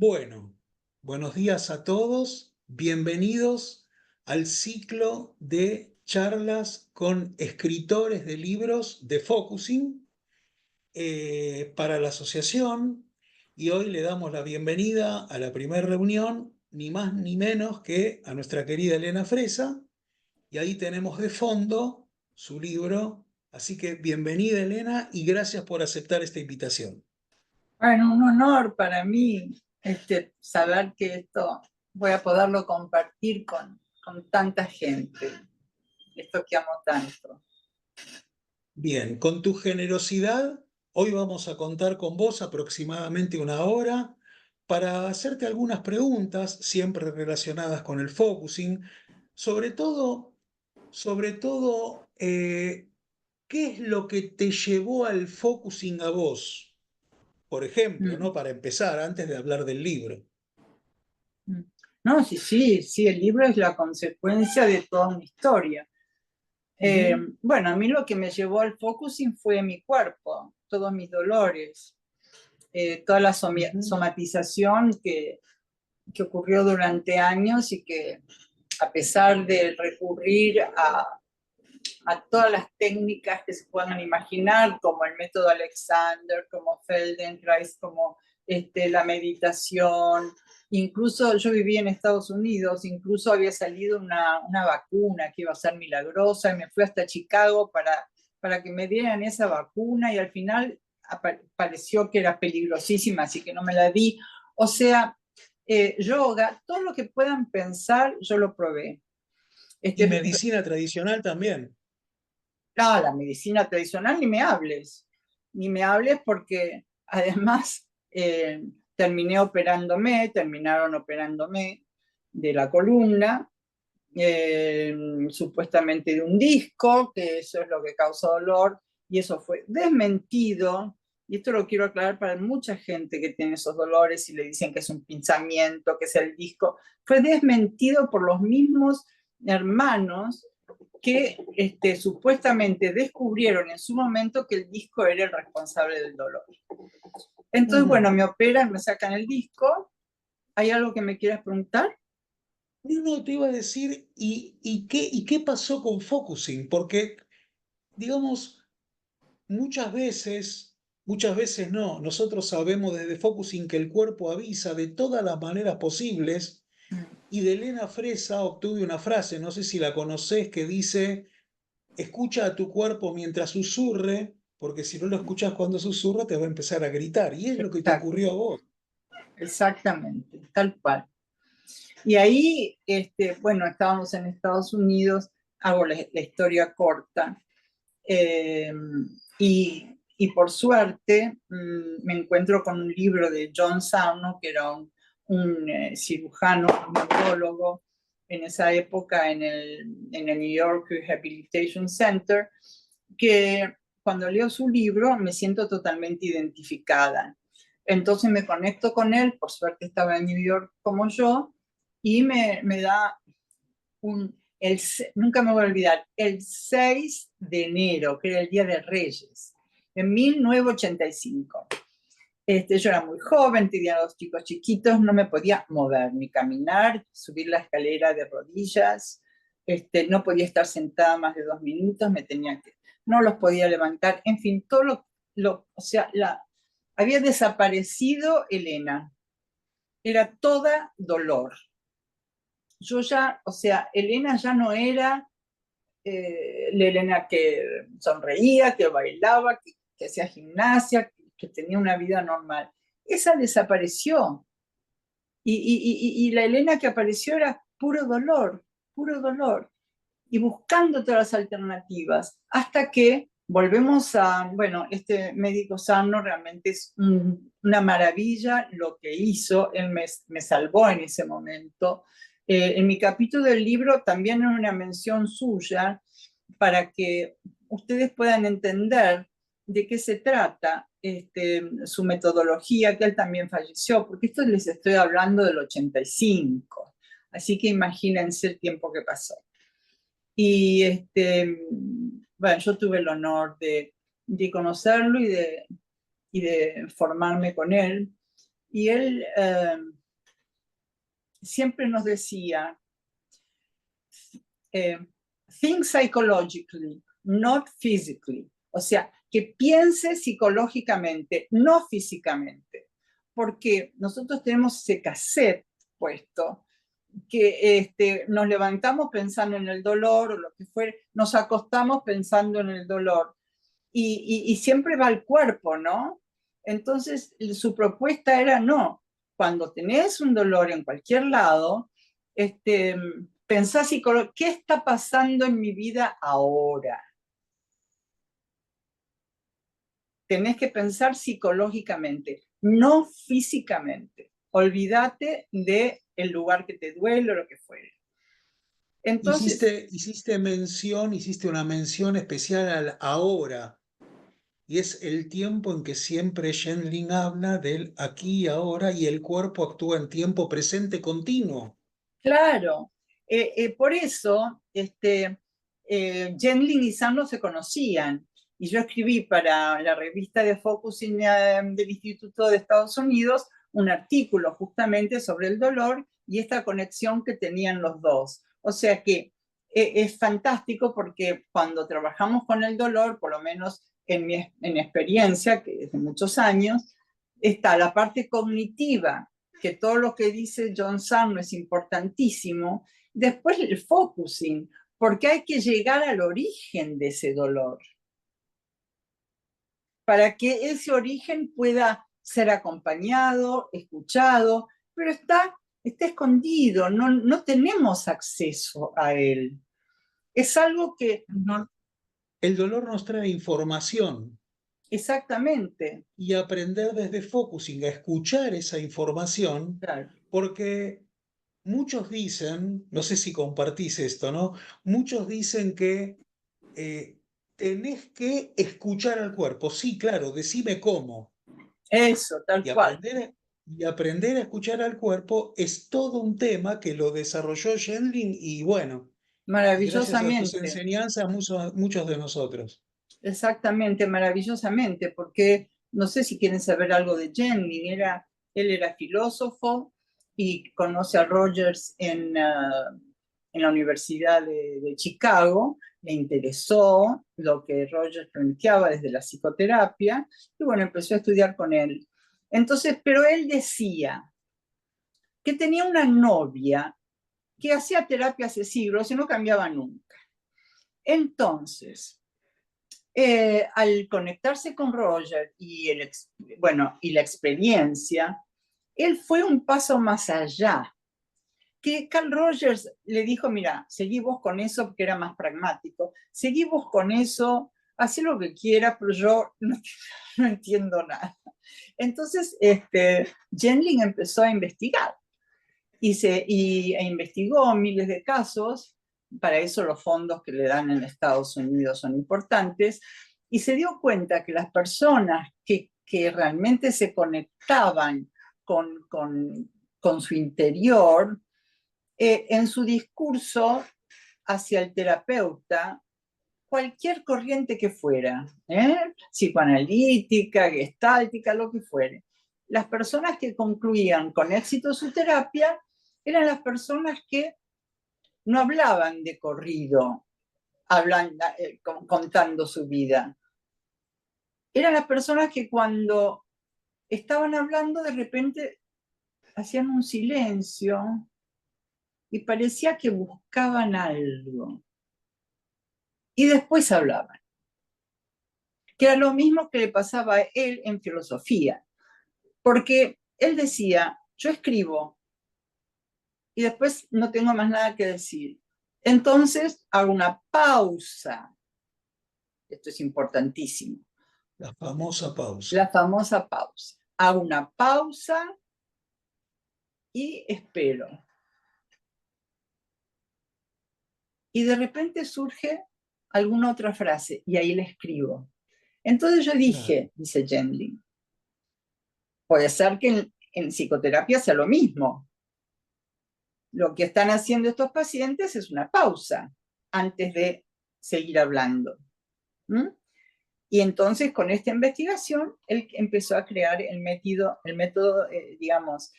Bueno, buenos días a todos. Bienvenidos al ciclo de charlas con escritores de libros de Focusing para la asociación. Y hoy le damos la bienvenida a la primera reunión, ni más ni menos que a nuestra querida Elena Fresa. Y ahí tenemos de fondo su libro. Así que bienvenida, Elena, y gracias por aceptar esta invitación. Bueno, un honor para mí saber que esto voy a poderlo compartir con tanta gente, esto que amo tanto. Bien, con tu generosidad, hoy vamos a contar con vos aproximadamente una hora para hacerte algunas preguntas, siempre relacionadas con el focusing, sobre todo, ¿qué es lo que te llevó al focusing a vos? Por ejemplo, Mm, ¿no? Para empezar, antes de hablar del libro. mm. No, sí, el libro es la consecuencia de toda una historia. Ujú, Bueno, a mí lo que me llevó al focusing fue mi cuerpo, todos mis dolores, toda la ujú. somatización que ocurrió durante años y que a pesar de recurrir a todas las técnicas que se puedan imaginar, como el método Alexander, como Feldenkrais, como la meditación. Incluso yo vivía en Estados Unidos, incluso había salido una vacuna que iba a ser milagrosa y me fui hasta Chicago para que me dieran esa vacuna y al final pareció que era peligrosísima, así que no me la di. O sea, yoga, todo lo que puedan pensar, yo lo probé. Y Este, medicina tradicional también. No, la medicina tradicional ni me hables porque además terminaron operándome de la columna, supuestamente de un disco, que eso es lo que causa dolor, y eso fue desmentido, y esto lo quiero aclarar para mucha gente que tiene esos dolores y le dicen que es un pinzamiento, que es el disco, fue desmentido por los mismos hermanos que supuestamente descubrieron en su momento que el disco era el responsable del dolor. Entonces, Ujú. bueno, me operan, me sacan el disco. ¿Hay algo que me quieras preguntar? No, te iba a decir, ¿y qué pasó con focusing? Porque, digamos, muchas veces no, nosotros sabemos desde focusing que el cuerpo avisa de todas las maneras posibles, y de Elena Fresa obtuve una frase, no sé si la conocés, que dice, escucha a tu cuerpo mientras susurre, porque si no lo escuchas cuando susurra te va a empezar a gritar, y es lo que te Exacto, ocurrió a vos. exactamente, tal cual. Y ahí, bueno, estábamos en Estados Unidos, hago la historia corta, eh, y por suerte me encuentro con un libro de John Sarno, que era un cirujano, un neurólogo, en esa época en el New York Rehabilitation Center, que cuando leo su libro me siento totalmente identificada. Entonces me conecto con él, por suerte estaba en New York como yo, y me da nunca me voy a olvidar, el 6 de enero, que era el Día de Reyes, en 1985. Yo era muy joven, tenía dos chicos chiquitos, no me podía mover, ni caminar, subir la escalera de rodillas, no podía estar sentada más de 2 minutos, no los podía levantar, en fin, o sea, había desaparecido Elena, era toda dolor. Yo ya, o sea, Elena ya no era la Elena que sonreía, que bailaba, que hacía gimnasia, que tenía una vida normal. Esa desapareció. Y la Elena que apareció era puro dolor, puro dolor. Y buscando todas las alternativas, hasta que volvemos a, bueno, este médico sano realmente es una maravilla lo que hizo, él me salvó en ese momento. En mi capítulo del libro también hay una mención suya para que ustedes puedan entender de qué se trata su metodología, que él también falleció, porque esto les estoy hablando del 85, así que imagínense el tiempo que pasó. Y bueno, yo tuve el honor de conocerlo y de formarme con él. y él siempre nos decía, think psychologically, not physically. O sea, que piense psicológicamente, no físicamente. Porque nosotros tenemos ese cassette puesto, que nos levantamos pensando en el dolor o lo que fuere, nos acostamos pensando en el dolor. Y siempre va al cuerpo, ¿no? Entonces, su propuesta era no. Cuando tenés un dolor en cualquier lado, pensá ¿qué está pasando en mi vida ahora? Tenés que pensar psicológicamente, no físicamente. Olvídate del lugar que te duele o lo que fuere. Entonces, Hiciste una mención especial al ahora, y es el tiempo en que siempre Gendlin habla del aquí y ahora, y el cuerpo actúa en tiempo presente continuo. claro, por eso Gendlin y Sam no se conocían. Y yo escribí para la revista de Focusing del Instituto de Estados Unidos un artículo justamente sobre el dolor y esta conexión que tenían los dos. O sea que es fantástico porque cuando trabajamos con el dolor, por lo menos en mi experiencia, que es de muchos años, está la parte cognitiva, que todo lo que dice John Sam es importantísimo. Después el focusing, porque hay que llegar al origen de ese dolor, para que ese origen pueda ser acompañado, escuchado, pero está escondido, no tenemos acceso a él. Es algo que... El dolor nos trae información. Exactamente. Y aprender desde focusing a escuchar esa información, Claro. porque muchos dicen, no sé si compartís esto, ¿no? Muchos dicen que tenés que escuchar al cuerpo. Sí, claro, decime cómo. Eso, tal cual. Y aprender a escuchar al cuerpo es todo un tema que lo desarrolló Gendlin y bueno, y gracias a sus Maravillosamente. enseñanzas muchos de nosotros. Exactamente, maravillosamente, porque no sé si quieren saber algo de Gendlin, él era filósofo y conoce a Rogers en la Universidad de Chicago, le interesó lo que Rogers planteaba desde la psicoterapia, y bueno, empezó a estudiar con él. Entonces, pero él decía que tenía una novia que hacía terapia hace siglos y no cambiaba nunca. Entonces, al conectarse con Roger y la experiencia, él fue un paso más allá. Que Carl Rogers le dijo, mira, seguí vos con eso, porque era más pragmático, seguí vos con eso, haz lo que quieras, pero yo no entiendo nada. Entonces, Gendlin empezó a investigar e investigó miles de casos. Para eso los fondos que le dan en Estados Unidos son importantes, y se dio cuenta que las personas que realmente se conectaban con su interior, en su discurso hacia el terapeuta, cualquier corriente que fuera, psicoanalítica, gestáltica, lo que fuere, las personas que concluían con éxito su terapia eran las personas que no hablaban de corrido, contando su vida. Eran las personas que cuando estaban hablando de repente hacían un silencio y parecía que buscaban algo. Y después hablaban. Que era lo mismo que le pasaba a él en filosofía. Porque él decía, yo escribo y después no tengo más nada que decir. Entonces hago una pausa. Esto es importantísimo. La famosa pausa. La famosa pausa. Hago una pausa y espero. Y de repente surge alguna otra frase y ahí la escribo. Entonces yo dije, dice Gendlin, puede ser que en psicoterapia sea lo mismo. Lo que están haciendo estos pacientes es una pausa antes de seguir hablando. ¿Mm? Y entonces con esta investigación, él empezó a crear el método, digamos,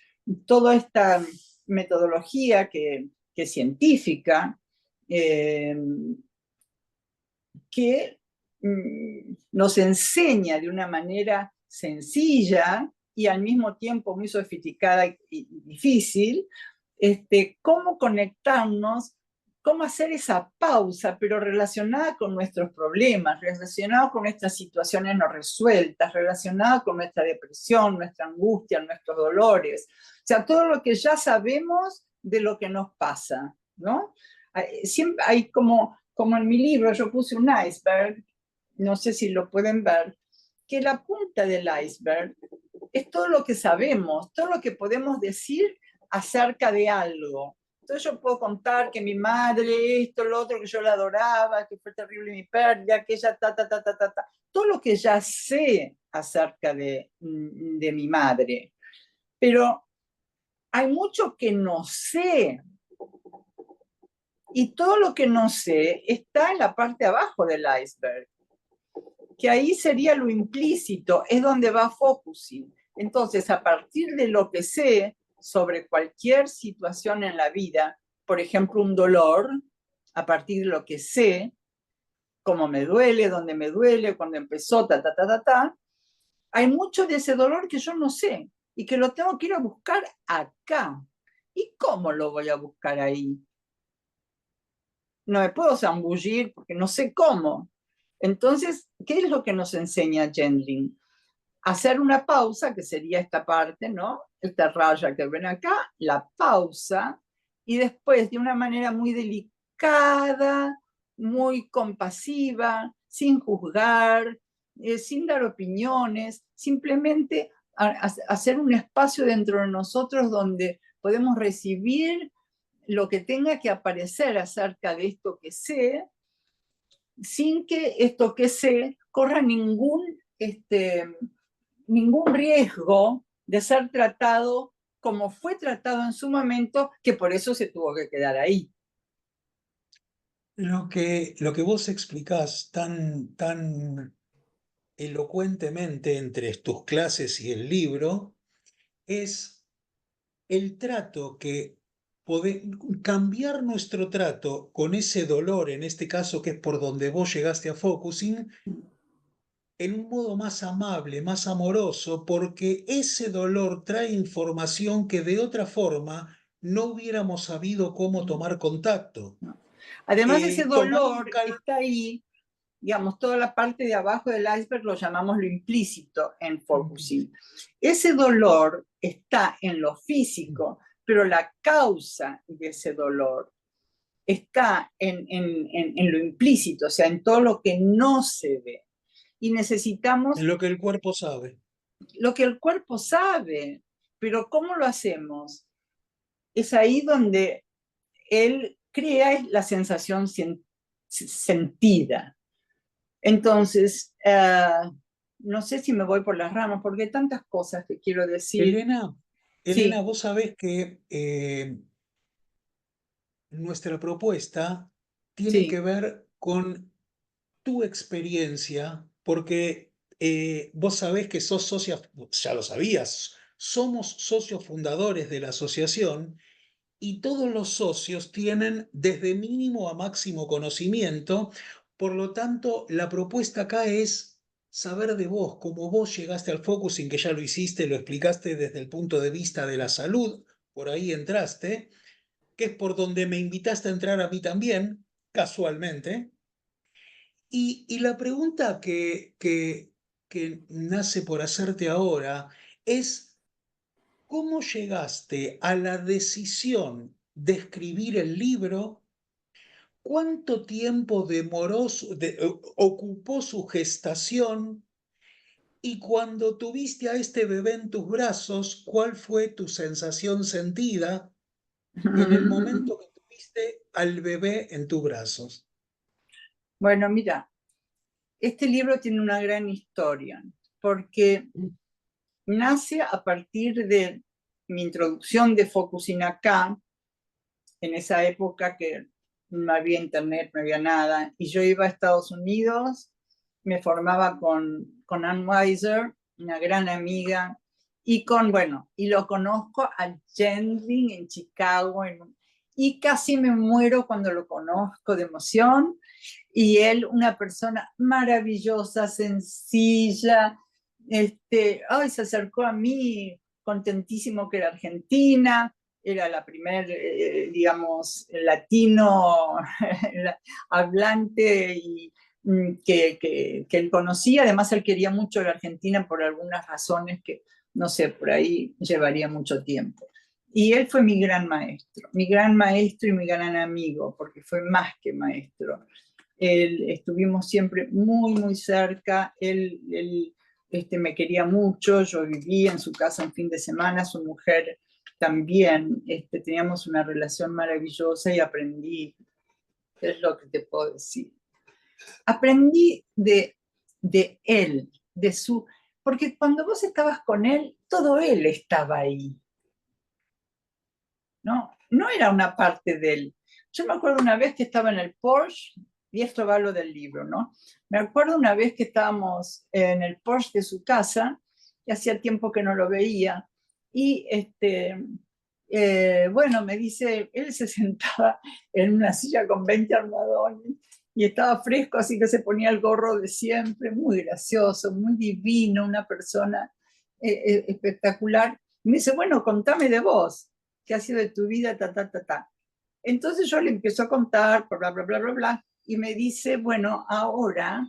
toda esta metodología que científica, que nos enseña de una manera sencilla y al mismo tiempo muy sofisticada y difícil, cómo conectarnos, cómo hacer esa pausa, pero relacionada con nuestros problemas, relacionada con nuestras situaciones no resueltas, relacionada con nuestra depresión, nuestra angustia, nuestros dolores. O sea, todo lo que ya sabemos de lo que nos pasa, ¿no? Siempre hay como en mi libro yo puse un iceberg, no sé si lo pueden ver, que la punta del iceberg es todo lo que sabemos, todo lo que podemos decir acerca de algo. Entonces yo puedo contar que mi madre, esto, lo otro, que yo la adoraba, que fue terrible mi pérdida, que ella, todo lo que ya sé acerca de mi madre. Pero hay mucho que no sé. Y todo lo que no sé está en la parte de abajo del iceberg, que ahí sería lo implícito, es donde va focusing. Entonces, a partir de lo que sé sobre cualquier situación en la vida, por ejemplo, un dolor, a partir de lo que sé, cómo me duele, dónde me duele, cuándo empezó, hay mucho de ese dolor que yo no sé y que lo tengo que ir a buscar acá. ¿Y cómo lo voy a buscar ahí? No me puedo zambullir porque no sé cómo. Entonces, ¿qué es lo que nos enseña Gendlin? Hacer una pausa, que sería esta parte, ¿no? Esta raya que ven acá, la pausa, y después de una manera muy delicada, muy compasiva, sin juzgar, sin dar opiniones, simplemente hacer un espacio dentro de nosotros donde podemos recibir lo que tenga que aparecer acerca de esto que sé, sin que esto que sé corra ningún riesgo de ser tratado como fue tratado en su momento, que por eso se tuvo que quedar ahí. Lo que vos explicás tan elocuentemente entre tus clases y el libro es el trato que cambiar nuestro trato con ese dolor, en este caso que es por donde vos llegaste a Focusing, en un modo más amable, más amoroso, porque ese dolor trae información que de otra forma no hubiéramos sabido cómo tomar contacto. Además, ese Tomando dolor en está ahí, digamos, toda la parte de abajo del iceberg lo llamamos lo implícito en focusing. Ese dolor está en lo físico, pero la causa de ese dolor está en lo implícito, o sea, en todo lo que no se ve. Y necesitamos lo que el cuerpo sabe. lo que el cuerpo sabe, pero ¿cómo lo hacemos? Es ahí donde él crea la sensación sentida. Entonces, no sé si me voy por las ramas, porque hay tantas cosas que quiero decir. Elena, Sí, vos sabés que nuestra propuesta tiene que sí. ver con tu experiencia, porque vos sabés que sos socia, ya lo sabías, somos socios fundadores de la asociación y todos los socios tienen desde mínimo a máximo conocimiento, por lo tanto, la propuesta acá es saber de vos, cómo vos llegaste al focusing, que ya lo hiciste, lo explicaste desde el punto de vista de la salud, por ahí entraste, que es por donde me invitaste a entrar a mí también, casualmente. Y la pregunta que nace por hacerte ahora es, ¿cómo llegaste a la decisión de escribir el libro? ¿Cuánto tiempo ocupó su gestación? Y cuando tuviste a este bebé en tus brazos, ¿cuál fue tu sensación sentida en el momento que tuviste al bebé en tus brazos? Bueno, mira, este libro tiene una gran historia, porque nace a partir de mi introducción de Focusing acá, en esa época que no había internet, no había nada, y yo iba a Estados Unidos me formaba con Ann Weiser, una gran amiga, y y lo conozco a Gendling en Chicago, y casi me muero cuando lo conozco de emoción, y él, una persona maravillosa, sencilla, se acercó a mí contentísimo que era argentina, era la primer, digamos, latino hablante y que él conocía. Además, él quería mucho la Argentina por algunas razones que, no sé, por ahí llevaría mucho tiempo. Y él fue mi gran maestro y mi gran amigo, porque fue más que maestro. Estuvimos siempre muy, muy cerca. Él me quería mucho, yo vivía en su casa un fin de semana, su mujer también. Teníamos una relación maravillosa y aprendí, ¿qué es lo que te puedo decir? Aprendí de él, porque cuando vos estabas con él, todo él estaba ahí, ¿no? No era una parte de él. Yo me acuerdo una vez que estaba en el Porsche, y esto va lo del libro, ¿no? Me acuerdo una vez que estábamos en el Porsche de su casa, y hacía tiempo que no lo veía, y me dice, él se sentaba en una silla con 20 almohadones, y estaba fresco, así que se ponía el gorro de siempre, muy gracioso, muy divino, una persona espectacular. Y me dice, bueno, contame de vos, qué ha sido de tu vida, ta, ta, ta, ta. Entonces yo le empiezo a contar, bla, bla, bla, bla, bla, y me dice, bueno, ahora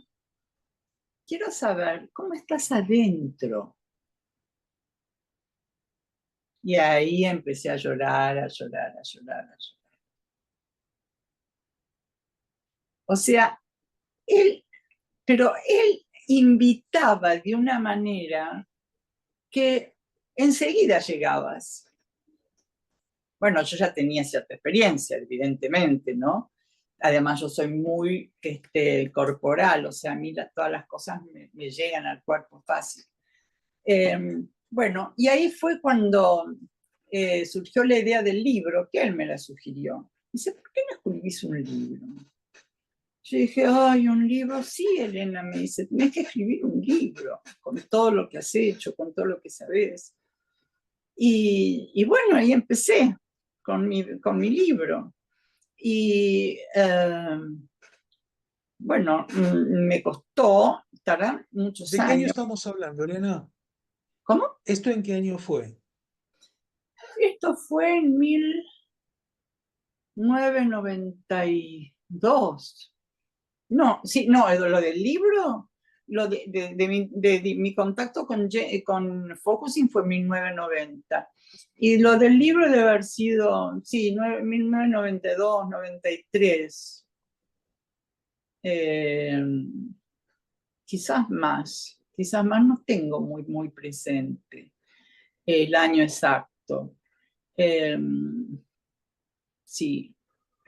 quiero saber cómo estás adentro. Y ahí empecé a llorar, a llorar, a llorar, a llorar. O sea, pero él invitaba de una manera que enseguida llegabas. Bueno, yo ya tenía cierta experiencia, evidentemente, ¿no? Además, yo soy muy corporal, o sea, a mí todas las cosas me llegan al cuerpo fácil. Y ahí fue cuando surgió la idea del libro, que él me la sugirió. Dice, ¿por qué no escribís un libro? Yo dije, ay, un libro, sí, Elena, me dice, tenés que escribir un libro, con todo lo que has hecho, con todo lo que sabes. Y bueno, ahí empecé con mi libro. Y me costó, tardan muchos ¿De qué año años. estamos hablando, Elena? ¿Cómo? ¿Esto en qué año fue? Esto fue en 1992. No, sí, no, lo del libro, lo de mi contacto con Focusing fue en 1990. Y lo del libro debe haber sido, sí, 1992, 93. Quizás más, no tengo muy, muy presente el año exacto. Sí,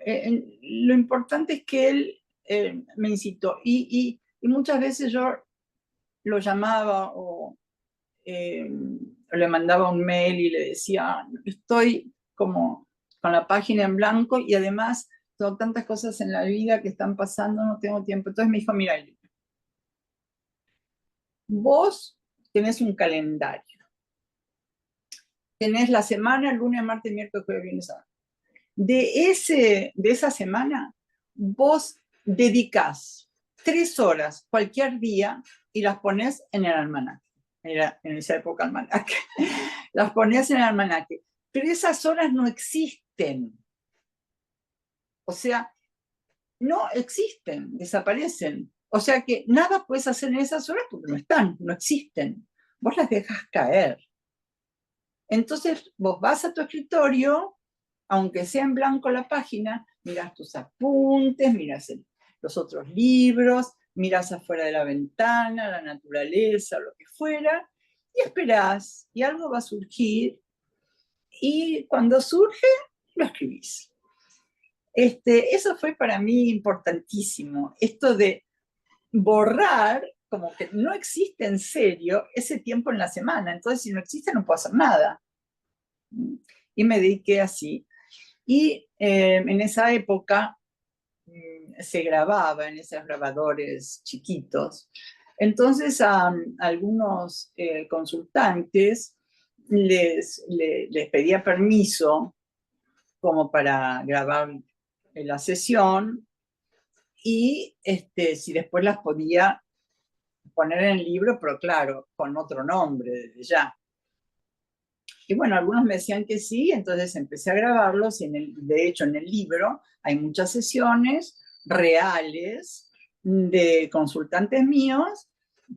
lo importante es que él me incitó y muchas veces yo lo llamaba o le mandaba un mail y le decía, estoy como con la página en blanco y además tengo tantas cosas en la vida que están pasando, no tengo tiempo. Entonces me dijo, mira, vos tenés un calendario, tenés la semana, lunes, martes, miércoles, jueves, viernes, sábado. De esa semana, vos dedicás 3 horas cualquier día y las pones en el almanaque. Era en esa época almanaque. Las pones en el almanaque. Pero esas horas no existen. O sea, no existen, desaparecen. O sea que nada puedes hacer en esas horas porque no están, no existen. Vos las dejas caer. Entonces, vos vas a tu escritorio, aunque sea en blanco la página, miras tus apuntes, miras los otros libros, miras afuera de la ventana, la naturaleza, lo que fuera, y esperás, y algo va a surgir, y cuando surge, lo escribís. Eso fue para mí importantísimo, esto de borrar, como que no existe en serio ese tiempo en la semana, entonces si no existe no puedo hacer nada. Y me dediqué así. Y en esa época se grababa en esos grabadores chiquitos. Entonces a algunos consultantes les pedía permiso como para grabar la sesión y si después las podía poner en el libro, pero claro, con otro nombre desde ya. Y bueno, algunos me decían que sí, entonces empecé a grabarlos y de hecho en el libro hay muchas sesiones reales de consultantes míos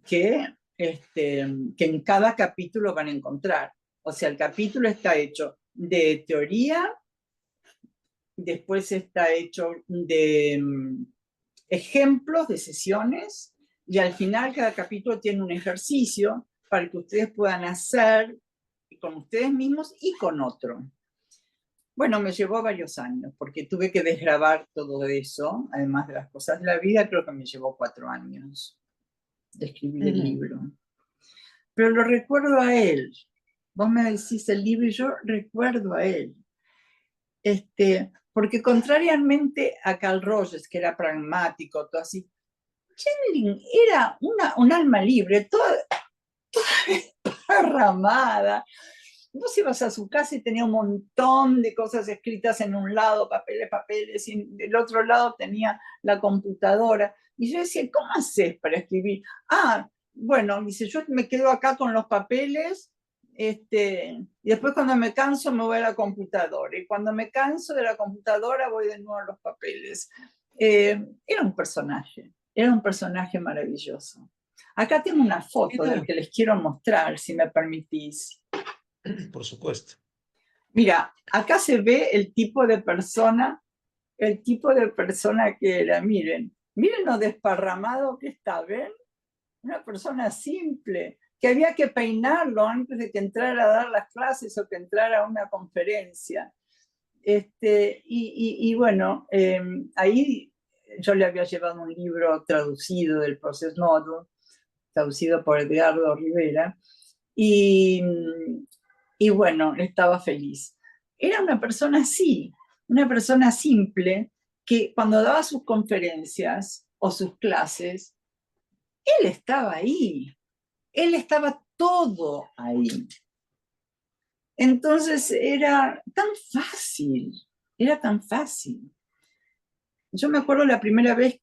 que en cada capítulo van a encontrar. O sea, el capítulo está hecho de teoría, después está hecho de ejemplos de sesiones y al final cada capítulo tiene un ejercicio para que ustedes puedan hacer con ustedes mismos y con otro. Bueno, me llevó varios años porque tuve que desgrabar todo eso, además de las cosas de la vida, creo que me llevó 4 años de escribir el libro. Pero lo recuerdo a él. Vos me decís el libro y yo recuerdo a él. Porque contrariamente a Carl Rogers, que era pragmático, todo así, Chandling era un alma libre, toda desparramada. Vos ibas a su casa y tenía un montón de cosas escritas en un lado, papeles, y del otro lado tenía la computadora. Y yo decía, ¿cómo haces para escribir? Bueno, dice, yo me quedo acá con los papeles, y después cuando me canso me voy a la computadora. Y cuando me canso de la computadora voy de nuevo a los papeles. Era un personaje maravilloso. Acá tengo una foto del que les quiero mostrar, si me permitís. Por supuesto. Mira, acá se ve el tipo de persona que era. Miren lo desparramado que está, ¿ven? Una persona simple, que había que peinarlo antes de que entrara a dar las clases o que entrara a una conferencia. Y bueno, ahí yo le había llevado un libro traducido del Process Model, traducido por Edgardo Rivera, y bueno, estaba feliz. Era una persona así, una persona simple, que cuando daba sus conferencias o sus clases, él estaba ahí, él estaba todo ahí. Entonces era tan fácil. Yo me acuerdo la primera vez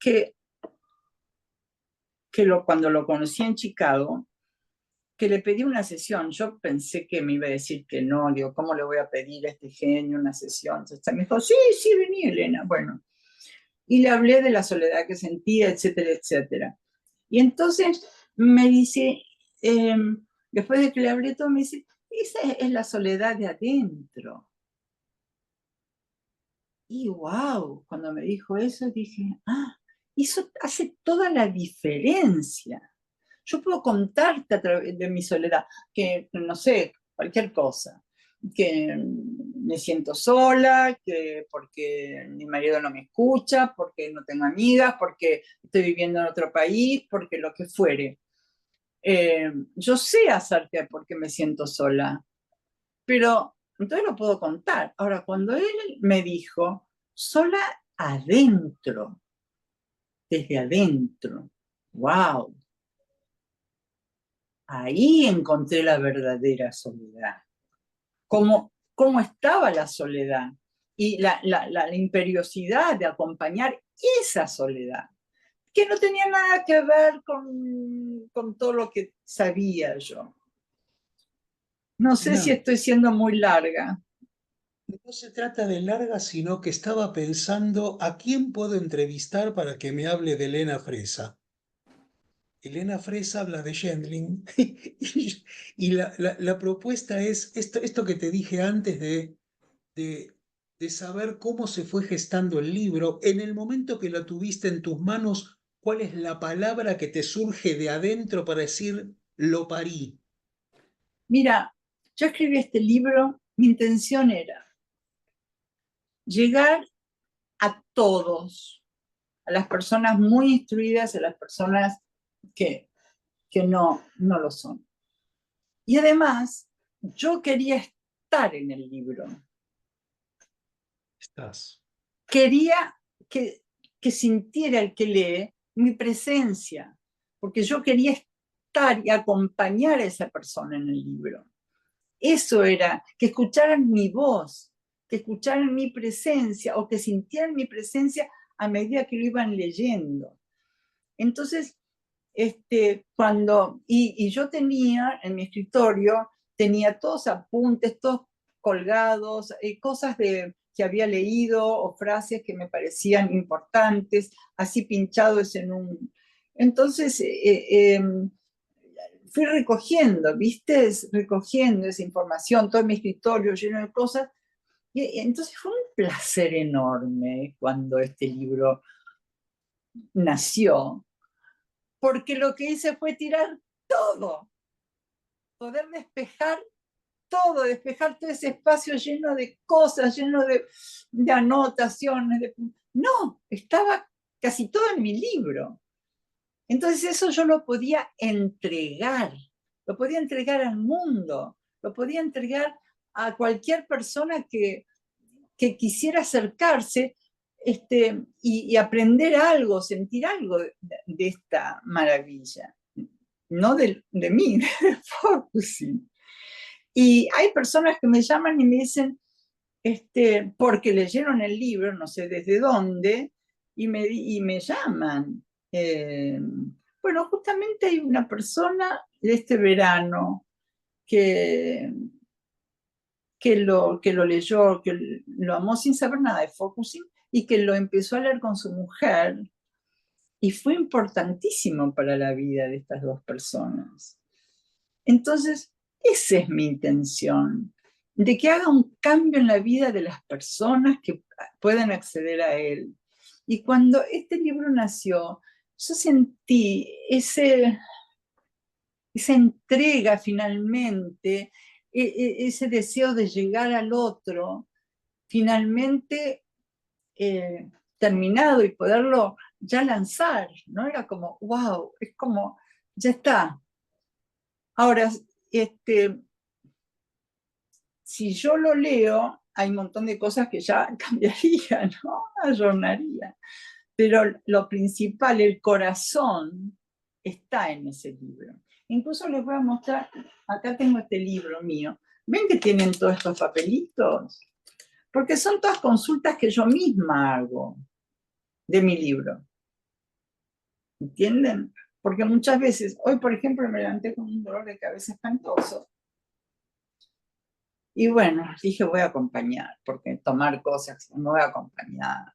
cuando lo conocí en Chicago, que le pedí una sesión. Yo pensé que me iba a decir que no, digo, ¿cómo le voy a pedir a este genio una sesión? Entonces me dijo, sí, vení, Elena. Bueno, y le hablé de la soledad que sentía, etcétera, etcétera. Y entonces me dice, después de que le hablé todo, me dice, esa es la soledad de adentro. Y wow, cuando me dijo eso, dije, eso hace toda la diferencia. Yo puedo contarte a través de mi soledad, que no sé, cualquier cosa, que me siento sola, que porque mi marido no me escucha, porque no tengo amigas, porque estoy viviendo en otro país, porque lo que fuere. Yo sé acerca de por qué me siento sola, pero entonces lo puedo contar. Ahora, cuando él me dijo, sola adentro, desde adentro, wow, ahí encontré la verdadera soledad. ¿Cómo estaba la soledad? Y la imperiosidad de acompañar esa soledad, que no tenía nada que ver con todo lo que sabía yo. No sé si estoy siendo muy larga. No se trata de larga, sino que estaba pensando a quién puedo entrevistar para que me hable de Elena Fresa. Elena Fresa habla de Schendling y la propuesta es esto que te dije antes de saber cómo se fue gestando el libro. En el momento que lo tuviste en tus manos, ¿cuál es la palabra que te surge de adentro para decir lo parí? Mira, yo escribí este libro, mi intención era llegar a todos, a las personas muy instruidas, a las personas que no lo son. Y además, yo quería estar en el libro. Estás. Quería que que sintiera el que lee mi presencia, porque yo quería estar y acompañar a esa persona en el libro. Eso era, que escucharan mi voz, que escucharan mi presencia o que sintieran mi presencia a medida que lo iban leyendo. Entonces, y yo tenía en mi escritorio, tenía todos apuntes, todos colgados, cosas que había leído o frases que me parecían importantes, así pinchados en un... Entonces, fui recogiendo, ¿viste? Recogiendo esa información, todo mi escritorio lleno de cosas. Y entonces fue un placer enorme cuando este libro nació, porque lo que hice fue tirar todo, poder despejar todo ese espacio lleno de cosas, lleno de anotaciones. No, estaba casi todo en mi libro. Entonces eso yo lo podía entregar al mundo, lo podía entregar a cualquier persona que quisiera acercarse y aprender algo, sentir algo de esta maravilla, no de mí, de Focusing. Y hay personas que me llaman y me dicen, porque leyeron el libro, no sé desde dónde, y me llaman. Bueno, justamente hay una persona de este verano que lo leyó, que lo amó sin saber nada de Focusing y que lo empezó a leer con su mujer y fue importantísimo para la vida de estas dos personas. Entonces, esa es mi intención, de que haga un cambio en la vida de las personas que puedan acceder a él. Y cuando este libro nació, yo sentí esa entrega finalmente, ese deseo de llegar al otro, finalmente terminado y poderlo ya lanzar, ¿no? Era como, wow, es como, ya está. Ahora, si yo lo leo, hay un montón de cosas que ya cambiaría, ¿no? Ayornaría. Pero lo principal, el corazón, está en ese libro. Incluso les voy a mostrar, acá tengo este libro mío. ¿Ven que tienen todos estos papelitos? Porque son todas consultas que yo misma hago de mi libro. ¿Entienden? Porque muchas veces, hoy por ejemplo me levanté con un dolor de cabeza espantoso. Y bueno, dije voy a acompañar, porque tomar cosas, no voy a acompañar.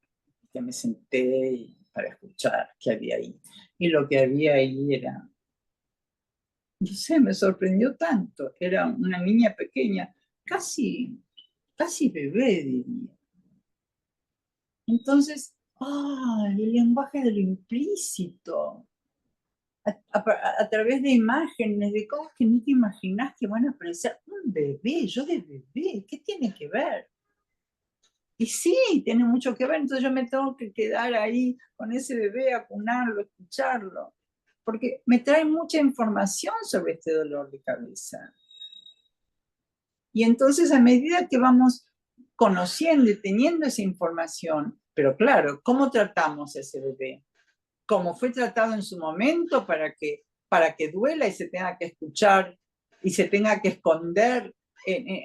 Que me senté para escuchar qué había ahí. Y lo que había ahí era, no sé, me sorprendió tanto. Era una niña pequeña, casi bebé, diría. Entonces, el lenguaje de lo implícito. A través de imágenes, de cosas que no te imaginas que van a aparecer. Un bebé, yo de bebé, ¿qué tiene que ver? Y sí, tiene mucho que ver, entonces yo me tengo que quedar ahí con ese bebé, acunarlo, escucharlo, porque me trae mucha información sobre este dolor de cabeza. Y entonces a medida que vamos conociendo y teniendo esa información, pero claro, ¿cómo tratamos a ese bebé? ¿Cómo fue tratado en su momento para que duela y se tenga que escuchar y se tenga que esconder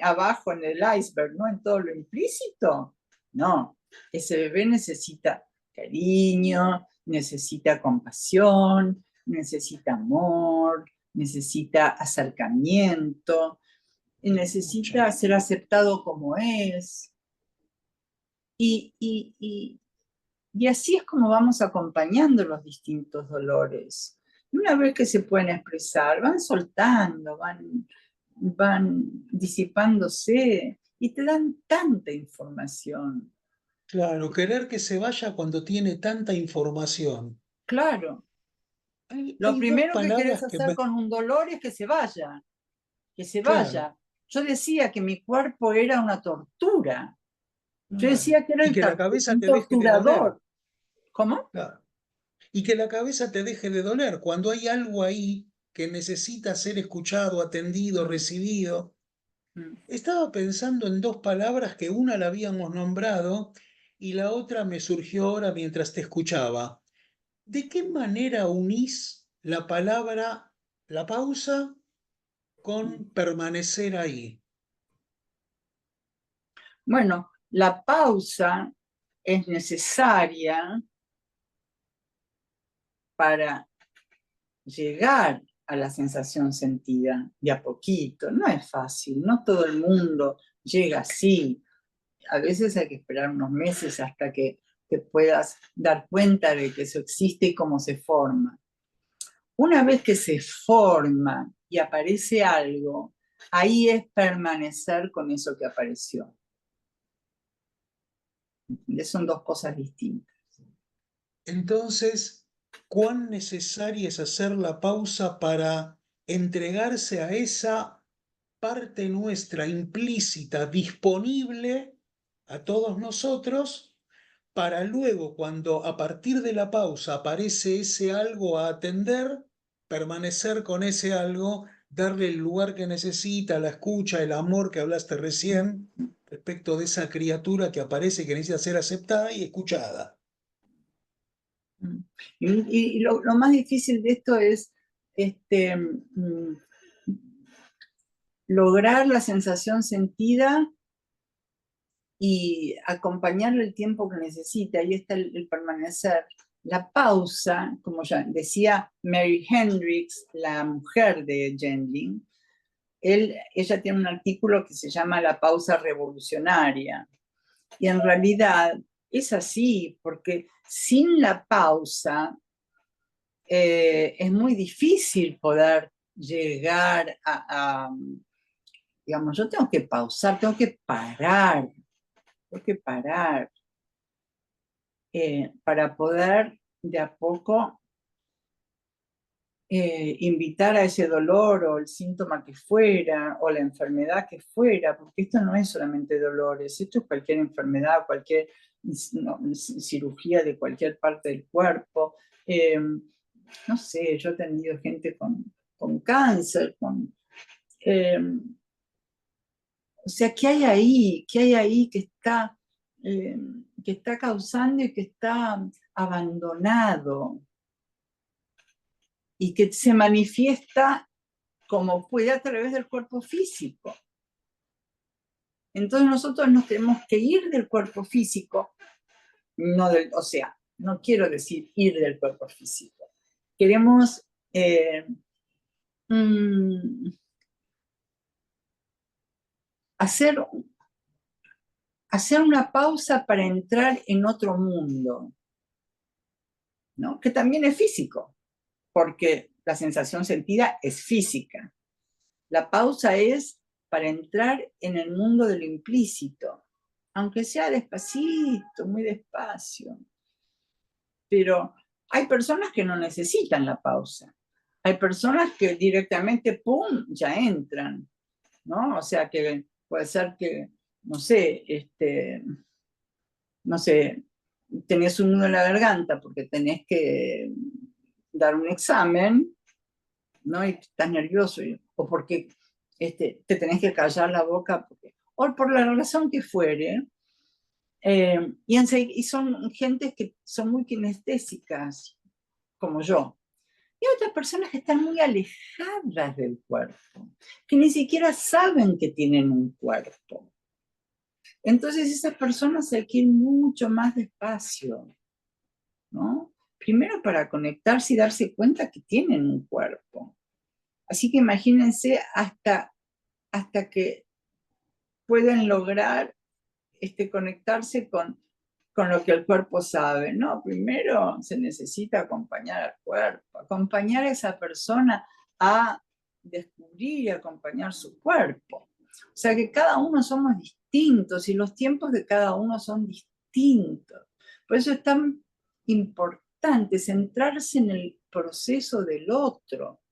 abajo en el iceberg, ¿no? En todo lo implícito. No, ese bebé necesita cariño, necesita compasión, necesita amor, necesita acercamiento, necesita ser aceptado como es. Y así es como vamos acompañando los distintos dolores. Y una vez que se pueden expresar, van soltando, van disipándose y te dan tanta información. Claro, querer que se vaya cuando tiene tanta información. Claro, lo Hay dos primero que querés palabras que hacer me... con un dolor es que se vaya, que se Claro, vaya. Yo decía que mi cuerpo era una tortura. Yo claro. decía que era Y que la cabeza un te deje de doler. torturador. ¿Cómo? Claro. Y que la cabeza te deje de doler. Cuando hay algo ahí que necesita ser escuchado, atendido, recibido. Mm. Estaba pensando en dos palabras que una la habíamos nombrado Y la otra me surgió ahora mientras te escuchaba. ¿De qué manera unís la palabra, la pausa, con permanecer ahí? Bueno, la pausa es necesaria para llegar a la sensación sentida de a poquito. No es fácil, no todo el mundo llega así. A veces hay que esperar unos meses hasta que te puedas dar cuenta de que eso existe y cómo se forma. Una vez que se forma y aparece algo, ahí es permanecer con eso que apareció. Son dos cosas distintas. Entonces, ¿cuán necesaria es hacer la pausa para entregarse a esa parte nuestra implícita, disponible a todos nosotros, para luego, cuando a partir de la pausa aparece ese algo a atender, permanecer con ese algo, darle el lugar que necesita, la escucha, el amor que hablaste recién, respecto de esa criatura que aparece, que necesita ser aceptada y escuchada? Y lo más difícil de esto es lograr la sensación sentida y acompañarle el tiempo que necesita. Ahí está el permanecer. La pausa, como ya decía Mary Hendricks, la mujer de Gendling, ella tiene un artículo que se llama La pausa revolucionaria. Y en realidad es así, porque sin la pausa es muy difícil poder llegar digamos, yo tengo que pausar, tengo que parar para poder de a poco invitar a ese dolor o el síntoma que fuera o la enfermedad que fuera, porque esto no es solamente dolores, esto es cualquier enfermedad, cualquier cirugía de cualquier parte del cuerpo. No sé, yo he tenido gente con cáncer, o sea, ¿qué hay ahí? ¿Qué hay ahí que está causando y que está abandonado? Y que se manifiesta como puede a través del cuerpo físico. Entonces nosotros nos tenemos que ir del cuerpo físico, o sea, no quiero decir ir del cuerpo físico. Queremos hacer una pausa para entrar en otro mundo, ¿no? Que también es físico, porque la sensación sentida es física. La pausa es para entrar en el mundo de lo implícito, aunque sea despacito, muy despacio. Pero hay personas que no necesitan la pausa. Hay personas que directamente, ¡pum!, ya entran, ¿no? O sea, que puede ser que, no sé, tenés un nudo en la garganta porque tenés que dar un examen, ¿no? Y estás nervioso, o porque te tenés que callar la boca, o por la razón que fuere, y son gentes que son muy kinestésicas, como yo. Y otras personas que están muy alejadas del cuerpo, que ni siquiera saben que tienen un cuerpo. Entonces esas personas hay que ir mucho más despacio, ¿no? Primero para conectarse y darse cuenta que tienen un cuerpo. Así que imagínense hasta que pueden lograr conectarse con lo que el cuerpo sabe. No, primero se necesita acompañar al cuerpo, acompañar a esa persona a descubrir y acompañar su cuerpo. O sea que cada uno somos distintos y los tiempos de cada uno son distintos. Por eso es tan importante centrarse en el proceso del otro.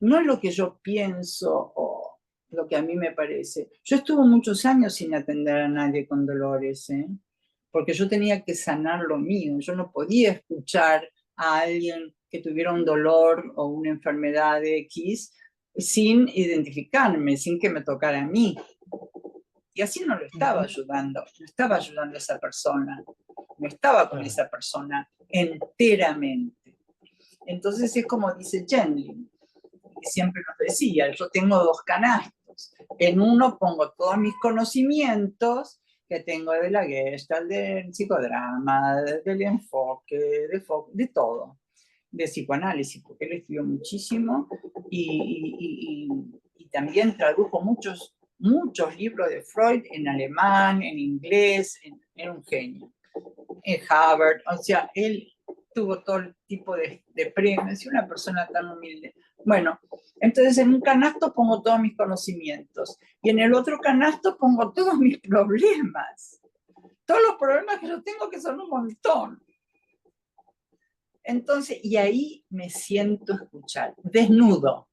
No es lo que yo pienso o lo que a mí me parece. Yo estuve muchos años sin atender a nadie con dolores, porque yo tenía que sanar lo mío. Yo no podía escuchar a alguien que tuviera un dolor o una enfermedad X sin identificarme, sin que me tocara a mí. Y así no lo estaba ayudando, no estaba ayudando a esa persona, no estaba con esa persona enteramente. Entonces es como dice Gendlin, que siempre nos decía, yo tengo 2 canastos, en uno pongo todos mis conocimientos que tengo de la Gestalt, del psicodrama, del enfoque, de todo, de psicoanálisis, porque él estudió muchísimo y también tradujo muchos libros de Freud en alemán, en inglés, en un genio, en Harvard, o sea, él tuvo todo el tipo de premios y una persona tan humilde. Bueno, entonces en un canasto pongo todos mis conocimientos y en el otro canasto pongo todos mis problemas. Todos los problemas que yo tengo, que son un montón. Entonces, y ahí me siento escuchar, desnudo.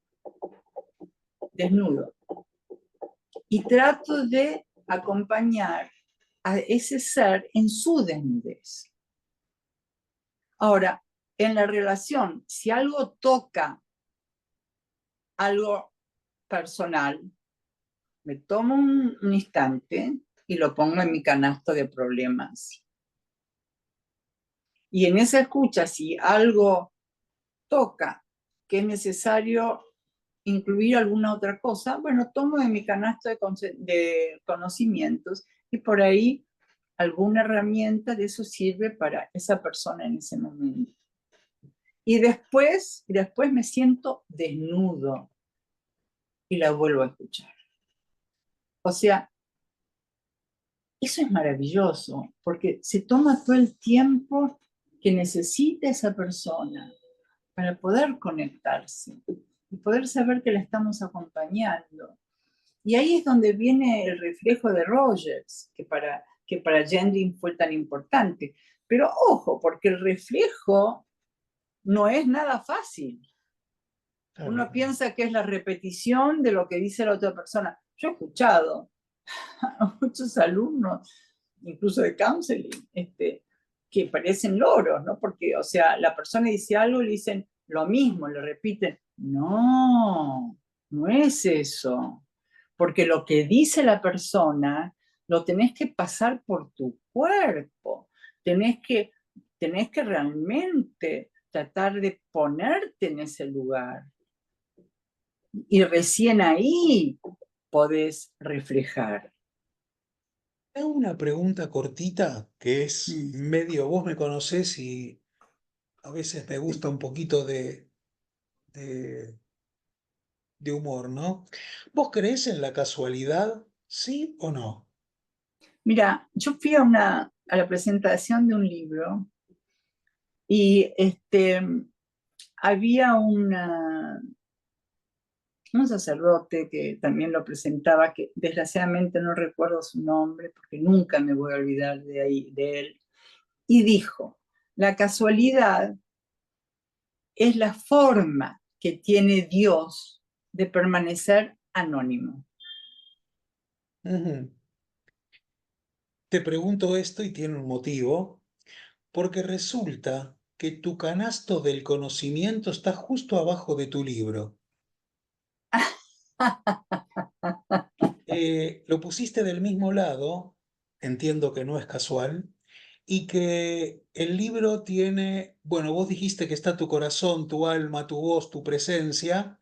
Y trato de acompañar a ese ser en su desnudez. Ahora, en la relación, si algo toca algo personal, me tomo un instante y lo pongo en mi canasto de problemas. Y en esa escucha, si algo toca que es necesario incluir alguna otra cosa, bueno, tomo de mi canasto de conocimientos y por ahí alguna herramienta de eso sirve para esa persona en ese momento. Y después me siento desnudo y la vuelvo a escuchar. O sea, eso es maravilloso, porque se toma todo el tiempo que necesita esa persona para poder conectarse y poder saber que la estamos acompañando. Y ahí es donde viene el reflejo de Rogers, que para Gendlin fue tan importante. Pero ojo, porque el reflejo no es nada fácil. Uno piensa que es la repetición de lo que dice la otra persona. Yo he escuchado a muchos alumnos, incluso de counseling, que parecen loros, ¿no? Porque, o sea, la persona dice algo y le dicen lo mismo, le repiten. No, no es eso. Porque lo que dice la persona lo tenés que pasar por tu cuerpo. Tenés que realmente tratar de ponerte en ese lugar. Y recién ahí podés reflejar. Tengo una pregunta cortita que es medio, vos me conocés y a veces me gusta un poquito de, de humor, ¿no? ¿Vos creés en la casualidad, sí o no? Mira, yo fui a la presentación de un libro y había un sacerdote que también lo presentaba, que desgraciadamente no recuerdo su nombre porque nunca me voy a olvidar de él, y dijo, la casualidad es la forma que tiene Dios de permanecer anónimo. Ujú. Te pregunto esto y tiene un motivo, porque resulta que tu canasto del conocimiento está justo abajo de tu libro. Lo pusiste del mismo lado, entiendo que no es casual, y que el libro tiene, bueno, vos dijiste que está tu corazón, tu alma, tu voz, tu presencia,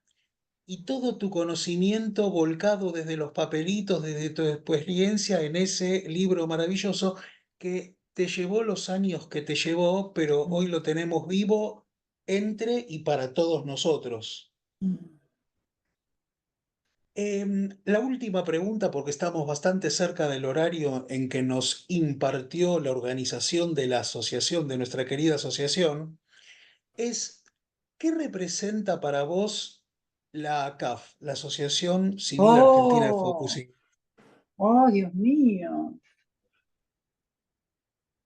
y todo tu conocimiento volcado desde los papelitos, desde tu experiencia en ese libro maravilloso que te llevó los años que te llevó, pero hoy lo tenemos vivo entre y para todos nosotros. La última pregunta, porque estamos bastante cerca del horario en que nos impartió la organización de la asociación, de nuestra querida asociación, es, ¿qué representa para vos la ACAF, la Asociación Civil Argentina de Oh, Focusing? oh, Dios mío.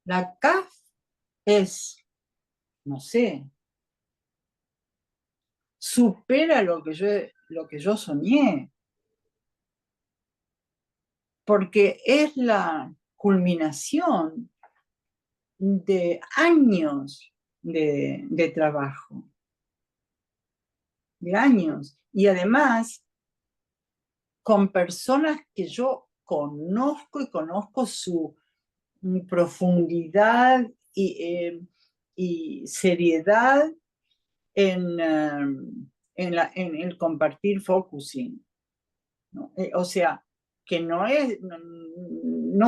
La CAF es, no sé, supera lo que yo soñé, porque es la culminación de años de trabajo, de años. Y además, con personas que yo conozco y conozco su profundidad y seriedad en el compartir focusing, ¿no? O sea, que no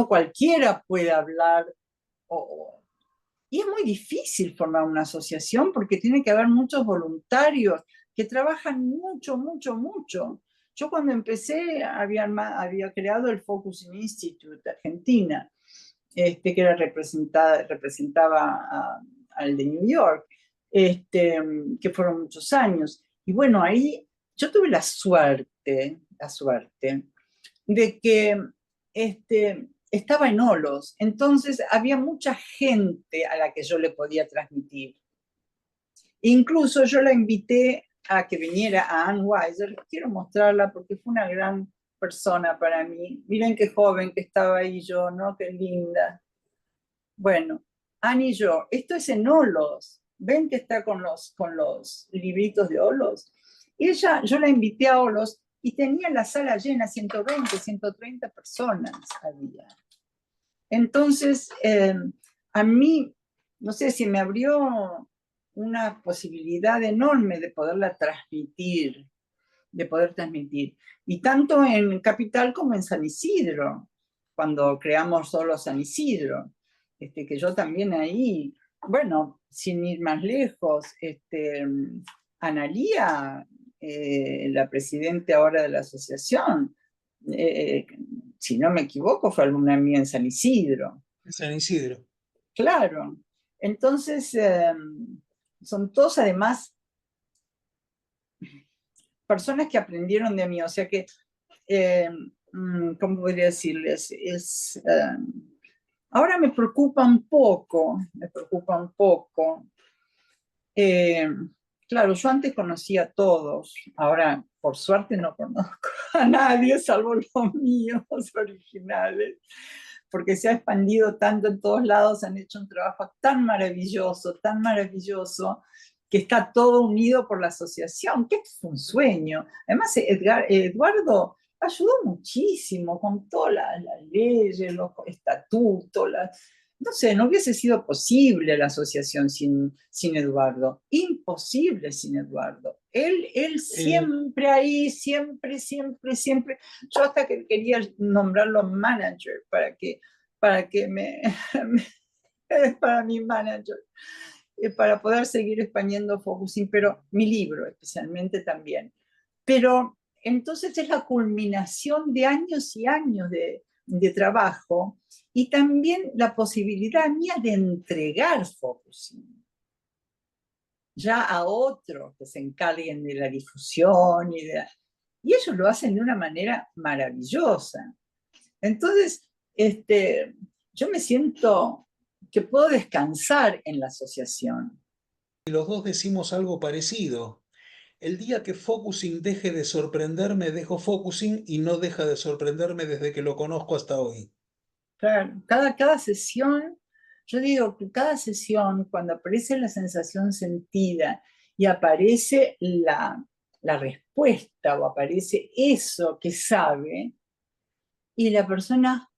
cualquiera puede hablar, y es muy difícil formar una asociación porque tiene que haber muchos voluntarios que trabajan mucho, mucho, mucho. Yo cuando empecé había creado el Focusing Institute de Argentina, que representaba al de New York, que fueron muchos años. Y bueno, ahí yo tuve la suerte de que estaba en Olos, entonces había mucha gente a la que yo le podía transmitir. Incluso yo la invité a que viniera a Ann Weiser. Quiero mostrarla porque fue una gran persona para mí. Miren qué joven que estaba ahí yo, ¿no? Qué linda. Bueno, Ann y yo, esto es en Olos. ¿Ven que está con los libritos de Olos? Yo la invité a Olos y tenía la sala llena, 120, 130 personas había. Entonces, a mí, no sé, si me abrió una posibilidad enorme de poder transmitir. Y tanto en Capital como en San Isidro, cuando creamos solo San Isidro, que yo también ahí, bueno, sin ir más lejos, Analía, la presidenta ahora de la asociación, si no me equivoco, fue alumna mía en San Isidro. San Isidro. Claro. Entonces, son todos además personas que aprendieron de mí, o sea que, ¿cómo podría decirles? Ahora me preocupa un poco. Claro, yo antes conocía a todos, ahora por suerte no conozco a nadie, salvo los míos originales, porque se ha expandido tanto en todos lados, han hecho un trabajo tan maravilloso, que está todo unido por la asociación, que es un sueño. Además, Eduardo ayudó muchísimo con todas las leyes, los estatutos, no sé, no hubiese sido posible la asociación sin Eduardo. Imposible sin Eduardo. Él siempre ahí, siempre. Yo hasta que quería nombrarlo manager para que para mi manager, para poder seguir expandiendo Focusing, pero mi libro especialmente también. Pero entonces es la culminación de años y años de trabajo, y también la posibilidad mía de entregar Focusing ya a otros que se encarguen de la difusión, y ellos lo hacen de una manera maravillosa. Entonces, yo me siento que puedo descansar en la asociación. Los dos decimos algo parecido. El día que Focusing deje de sorprenderme, dejo Focusing, y no deja de sorprenderme desde que lo conozco hasta hoy. Claro, cada sesión, yo digo que cada sesión, cuando aparece la sensación sentida y aparece la respuesta, o aparece eso que sabe, y la persona,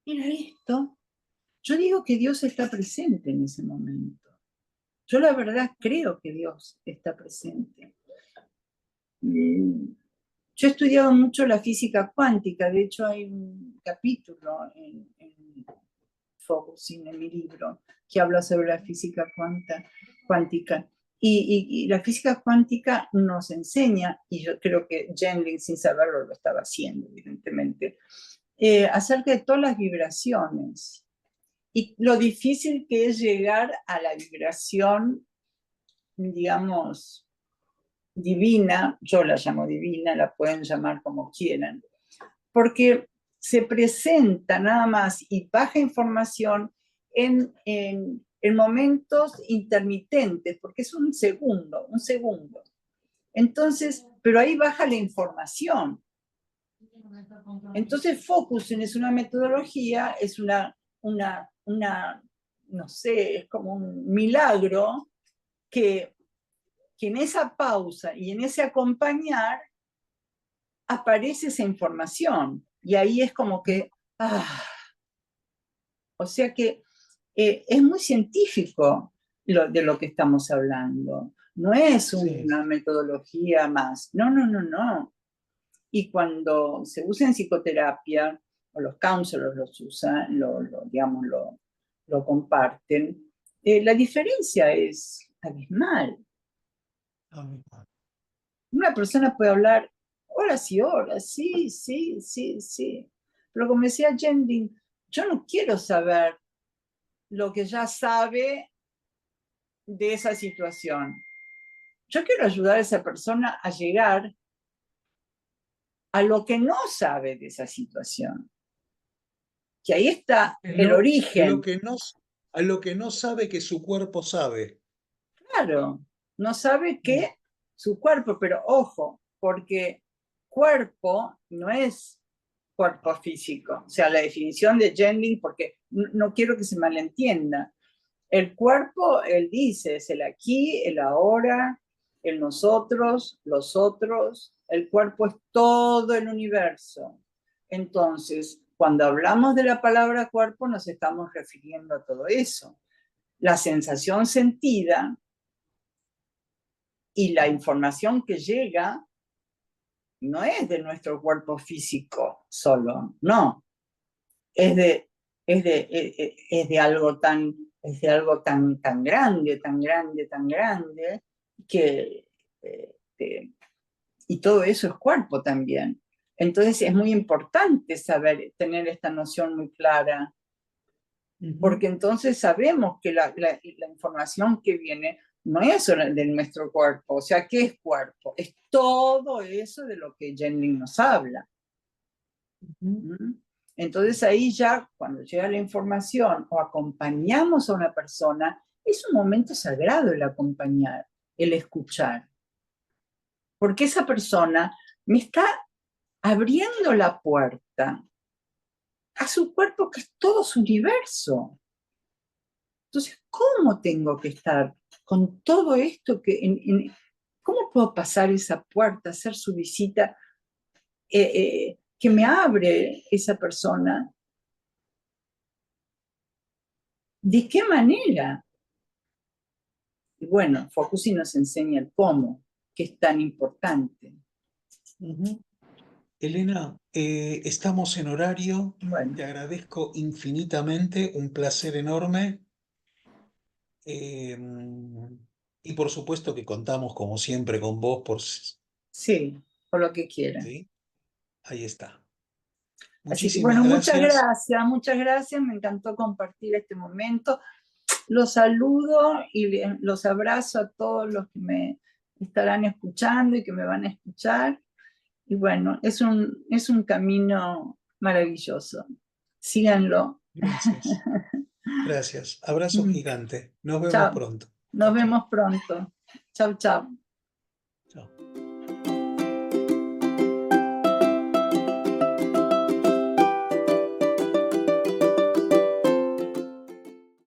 mira esto, yo digo que Dios está presente en ese momento. Yo la verdad creo que Dios está presente. Yo he estudiado mucho la física cuántica, de hecho hay un capítulo en Focusing, en mi libro, que habla sobre la física cuántica. Y la física cuántica nos enseña, y yo creo que Jendling sin saberlo lo estaba haciendo, evidentemente, acerca de todas las vibraciones y lo difícil que es llegar a la vibración, digamos, divina. Yo la llamo divina, la pueden llamar como quieran, porque se presenta nada más y baja información en momentos intermitentes, porque es un segundo. Entonces, pero ahí baja la información. Entonces, Focusing es una metodología, es una, no sé, es como un milagro que en esa pausa y en ese acompañar aparece esa información. Y ahí es como que, o sea que es muy científico de lo que estamos hablando. No es una metodología más. No, no, no, no. Y cuando se usa en psicoterapia, o los counselors los usan, digamos, lo comparten, la diferencia es abismal. Una persona puede hablar horas y horas, sí, sí, sí, sí. Pero como decía Jending, yo no quiero saber lo que ya sabe de esa situación. Yo quiero ayudar a esa persona a llegar a lo que no sabe de esa situación. Que ahí está el origen. A lo que no sabe que su cuerpo sabe. Claro, no sabe que su cuerpo, pero ojo, porque cuerpo no es cuerpo físico. O sea, la definición de Jending, porque no quiero que se malentienda. El cuerpo, él dice, es el aquí, el ahora, el nosotros, los otros. El cuerpo es todo el universo. Entonces, cuando hablamos de la palabra cuerpo, nos estamos refiriendo a todo eso. La sensación sentida y la información que llega no es de nuestro cuerpo físico solo, no. Es de algo tan grande, tan grande, tan grande, que, y todo eso es cuerpo también. Entonces es muy importante saber, tener esta noción muy clara, porque entonces sabemos que la información que viene no es solo de nuestro cuerpo. O sea, ¿qué es cuerpo? Es todo eso de lo que Jending nos habla. Entonces ahí ya, cuando llega la información o acompañamos a una persona, es un momento sagrado el acompañar, el escuchar. Porque esa persona me está abriendo la puerta a su cuerpo, que es todo su universo. Entonces, ¿cómo tengo que estar con todo esto? ¿Cómo puedo pasar esa puerta, hacer su visita que me abre esa persona? ¿De qué manera? Y bueno, Focusing nos enseña el cómo, que es tan importante. Elena, estamos en horario. Bueno. Te agradezco infinitamente, un placer enorme. Y por supuesto que contamos como siempre con vos Sí, por lo que quieran. ¿sí? Ahí está. Así que Muchísimas bueno, gracias. muchas gracias, me encantó compartir este momento. Los saludo y los abrazo a todos los que me estarán escuchando y que me van a escuchar. Y bueno, es un camino maravilloso. Síganlo. Gracias. Gracias. Abrazo gigante. Nos vemos Chao. pronto. Nos vemos pronto. Chao, chao.